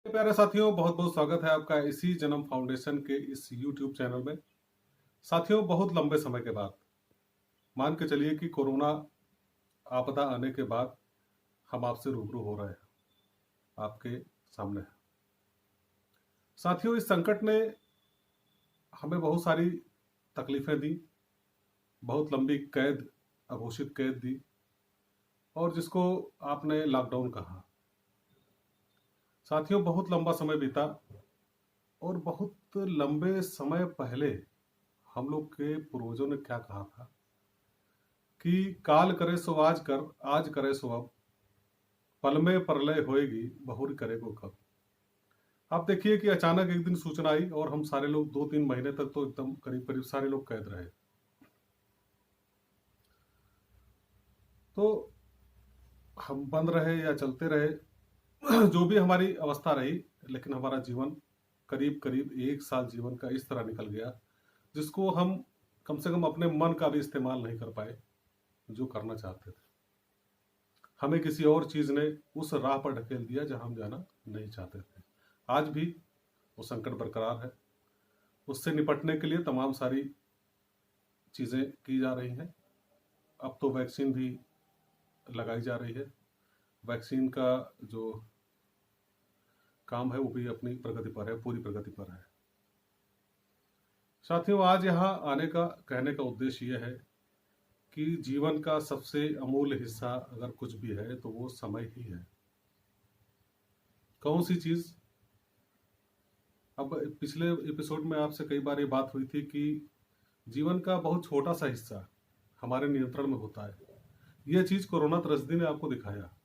प्यारे साथियों, बहुत बहुत स्वागत है आपका इसी जन्म फाउंडेशन के इस YouTube चैनल में। साथियों, बहुत लंबे समय के बाद मान के चलिए कि कोरोना आपदा आने के बाद हम आपसे रूबरू हो रहे हैं, आपके सामने हैं। साथियों, इस संकट ने हमें बहुत सारी तकलीफें दी, बहुत लंबी कैद, अघोषित कैद दी, और जिसको आपने लॉकडाउन कहा। साथियों, बहुत लंबा समय बीता और बहुत लंबे समय पहले हम लोग के पूर्वजों ने क्या कहा था कि काल करे सो आज कर, आज करे सो अब, पल में प्रलय होएगी, बहुरी करे को कब। आप देखिए कि अचानक एक दिन सूचना आई और हम सारे लोग 2-3 महीने तक तो एकदम करीब करीब सारे लोग कैद रहे। तो हम बंद रहे या चलते रहे, जो भी हमारी अवस्था रही, लेकिन हमारा जीवन करीब करीब 1 साल जीवन का इस तरह निकल गया जिसको हम कम से कम अपने मन का भी इस्तेमाल नहीं कर पाए जो करना चाहते थे। हमें किसी और चीज ने उस राह पर ढकेल दिया जहां हम जाना नहीं चाहते थे। आज भी वो संकट बरकरार है। उससे निपटने के लिए तमाम सारी चीजें की जा रही हैं। अब तो वैक्सीन भी लगाई जा रही है। वैक्सीन का जो काम है वो भी अपनी प्रगति पर है, पूरी प्रगति पर है। साथियों, आज यहाँ आने का कहने का उद्देश्य यह है कि जीवन का सबसे अमूल्य हिस्सा अगर कुछ भी है तो वो समय ही है। कौन सी चीज? अब पिछले एपिसोड में आपसे कई बार ये बात हुई थी कि जीवन का बहुत छोटा सा हिस्सा हमारे नियंत्रण में होता है। यह चीज कोरोना त्रस्ती ने आपको दिखाया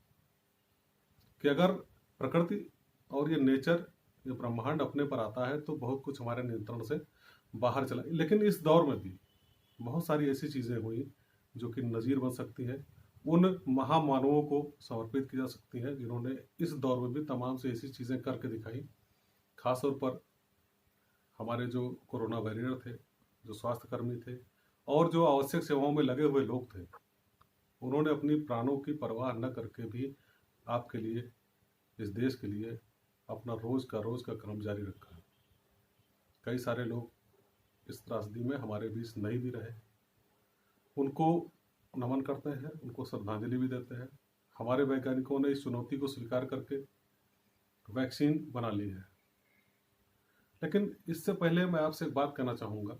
कि अगर प्रकृति और ये नेचर, ये ब्रह्मांड अपने पर आता है तो बहुत कुछ हमारे नियंत्रण से बाहर चला। लेकिन इस दौर में भी बहुत सारी ऐसी चीजें हुई जो कि नजीर बन सकती है, उन महामानवों को समर्पित की जा सकती है जिन्होंने इस दौर में भी तमाम से ऐसी चीजें करके दिखाई। खासतौर पर हमारे जो कोरोना वॉरियर थे, जो स्वास्थ्य कर्मी थे और जो आवश्यक सेवाओं में लगे हुए लोग थे, उन्होंने अपनी प्राणों की परवाह न करके भी आपके लिए, इस देश के लिए अपना रोज का काम जारी रखा। कई सारे लोग इस त्रासदी में हमारे बीच नहीं भी रहे, उनको नमन करते हैं, उनको श्रद्धांजलि भी देते हैं। हमारे वैज्ञानिकों ने इस चुनौती को स्वीकार करके वैक्सीन बना ली है। लेकिन इससे पहले मैं आपसे एक बात कहना चाहूंगा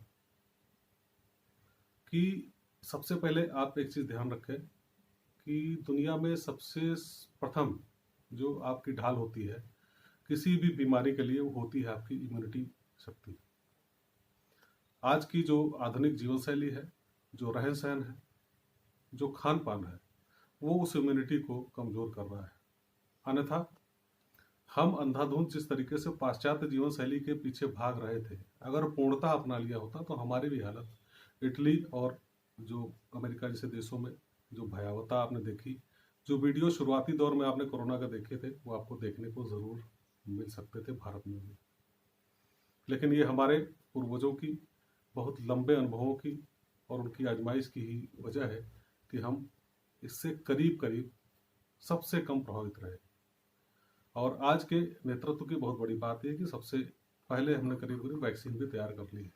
कि सबसे पहले आप एक चीज ध्यान रखें कि दुनिया में सबसे प्रथम जो आपकी ढाल होती है किसी भी बीमारी के लिए, वो होती है आपकी इम्यूनिटी शक्ति। आज की जो आधुनिक जीवन शैली है, जो रहन सहन है, जो खान पान है, वो उस इम्यूनिटी को कमजोर कर रहा है। अन्यथा हम अंधाधुंध जिस तरीके से पाश्चात्य जीवन शैली के पीछे भाग रहे थे, अगर पूर्णतः अपना लिया होता तो हमारी भी हालत इटली और जो अमेरिका जैसे देशों में जो भयावहता आपने देखी, जो वीडियो शुरुआती दौर में आपने कोरोना का देखे थे, वो आपको देखने को जरूर मिल सकते थे भारत में भी। लेकिन ये हमारे पूर्वजों की बहुत लंबे अनुभवों की और उनकी आजमाइश की ही वजह है कि हम इससे करीब करीब सबसे कम प्रभावित रहे। और आज के नेतृत्व की बहुत बड़ी बात है कि सबसे पहले हमने करीब करीब वैक्सीन भी तैयार कर ली है।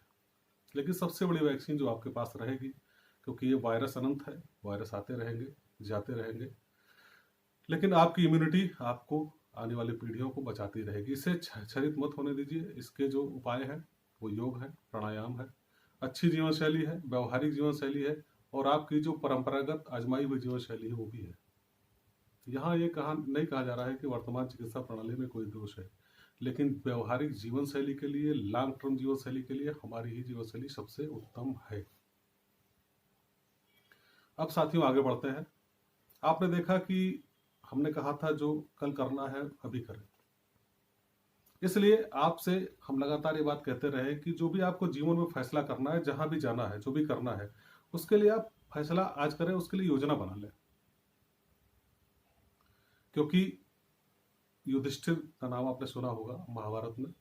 लेकिन सबसे बड़ी वैक्सीन जो आपके पास रहेगी, क्योंकि ये वायरस अनंत है, वायरस आते रहेंगे, जाते रहेंगे, लेकिन आपकी इम्यूनिटी आपको आने वाली पीढ़ियों को बचाती रहेगी। इसे क्षरित मत होने दीजिए। इसके जो उपाय हैं वो योग है, प्राणायाम है, अच्छी जीवन शैली है, व्यवहारिक जीवन शैली है, और आपकी जो परंपरागत आजमाई हुई जीवन शैली है वो भी है। यहाँ ये नहीं कहा जा रहा है कि वर्तमान चिकित्सा प्रणाली में कोई दोष है, लेकिन व्यवहारिक जीवन शैली के लिए, लॉन्ग टर्म जीवन शैली के लिए हमारी ही जीवन शैली सबसे उत्तम है। अब साथियों आगे बढ़ते हैं। आपने देखा कि हमने कहा था जो कल करना है अभी करें। इसलिए आपसे हम लगातार ये बात कहते रहे कि जो भी आपको जीवन में फैसला करना है, जहां भी जाना है, जो भी करना है, उसके लिए आप फैसला आज करें, उसके लिए योजना बना लें। क्योंकि युधिष्ठिर का नाम आपने सुना होगा महाभारत में,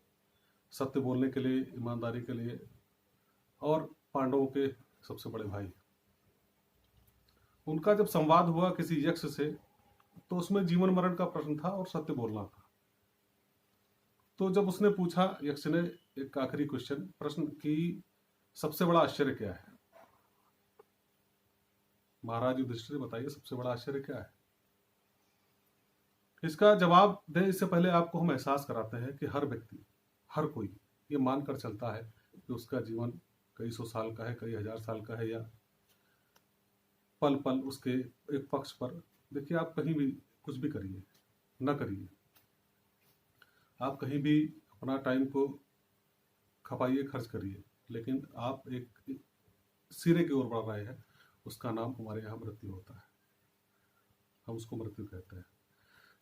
सत्य बोलने के लिए, ईमानदारी के लिए, और पांडवों के सबसे बड़े भाई। उनका जब संवाद हुआ किसी यक्ष से, तो उसमें जीवन मरण का प्रश्न था और सत्य बोलना था। तो जब उसने पूछा यक्ष ने एक आखिरी प्रश्न कि सबसे बड़ा आश्चर्य क्या है, महाराज युधिष्ठिर बताइए सबसे बड़ा आश्चर्य क्या है। इसका जवाब दें इससे पहले आपको हम एहसास कराते हैं कि हर व्यक्ति, हर कोई ये मानकर चलता है कि उसका जीवन कई सौ साल का है, कई हजार साल का है, या पल पल उसके एक पक्ष पर। देखिए, आप कहीं भी कुछ भी करिए ना करिए, आप कहीं भी अपना टाइम को खपाइए, खर्च करिए, लेकिन आप एक सिरे की ओर बढ़ रहे हैं, उसका नाम हमारे यहाँ मृत्यु होता है, हम उसको मृत्यु कहते हैं।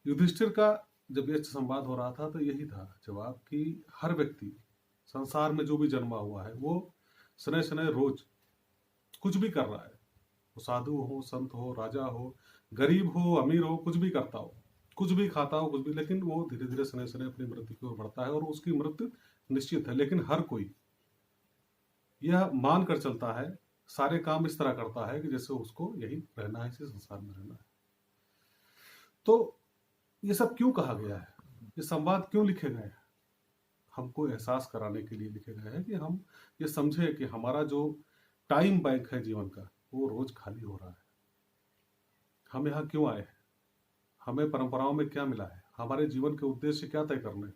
युधिष्ठिर का जब यह संवाद हो रहा था तो यही था जवाब कि हर व्यक्ति संसार में जो भी जन्मा हुआ है वो सने सने रोज कुछ भी कर रहा है, वो साधु हो, संत हो, राजा हो, गरीब हो, अमीर हो, कुछ भी करता हो, कुछ भी खाता हो, कुछ भी, लेकिन वो धीरे धीरे सने सने अपनी मृत्यु की ओर बढ़ता है और उसकी मृत्यु निश्चित है। लेकिन हर कोई यह मान कर चलता है, सारे काम इस तरह करता है कि जैसे उसको यही रहना है, इसी संसार में रहना है। तो ये सब क्यों कहा गया है, ये संवाद क्यों लिखे गए हैं? हमको एहसास कराने के लिए लिखे गए हैं कि हम ये समझे कि हमारा जो टाइम बैंक है जीवन का, वो रोज खाली हो रहा है। हम यहाँ क्यों आए हैं, हमें परंपराओं में क्या मिला है, हमारे जीवन के उद्देश्य क्या तय करने,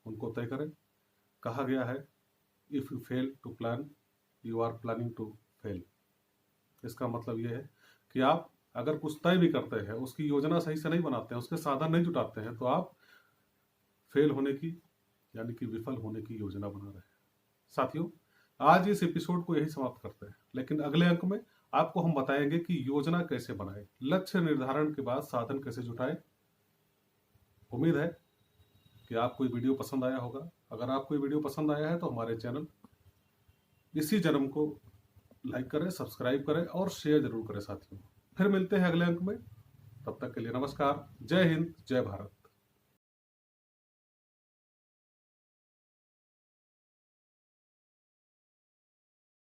उनको तय करें। कहा गया है, if you fail to plan you are planning to fail. इसका मतलब यह है कि आप अगर कुछ तय भी करते हैं, उसकी योजना सही से नहीं बनाते हैं, उसके साधन नहीं जुटाते हैं, तो आप फेल होने की यानी कि विफल होने की योजना बना रहे हैं। साथियों, आज इस एपिसोड को यही समाप्त करते हैं, लेकिन अगले अंक में आपको हम बताएंगे कि योजना कैसे बनाए, लक्ष्य निर्धारण के बाद साधन कैसे जुटाए। उम्मीद है कि आपको ये वीडियो पसंद आया होगा। अगर आपको ये वीडियो पसंद आया है तो हमारे चैनल इसी जन्म को लाइक करें, सब्सक्राइब करें और शेयर जरूर करें। साथियों, फिर मिलते हैं अगले अंक में, तब तक के लिए नमस्कार, जय हिंद, जय भारत।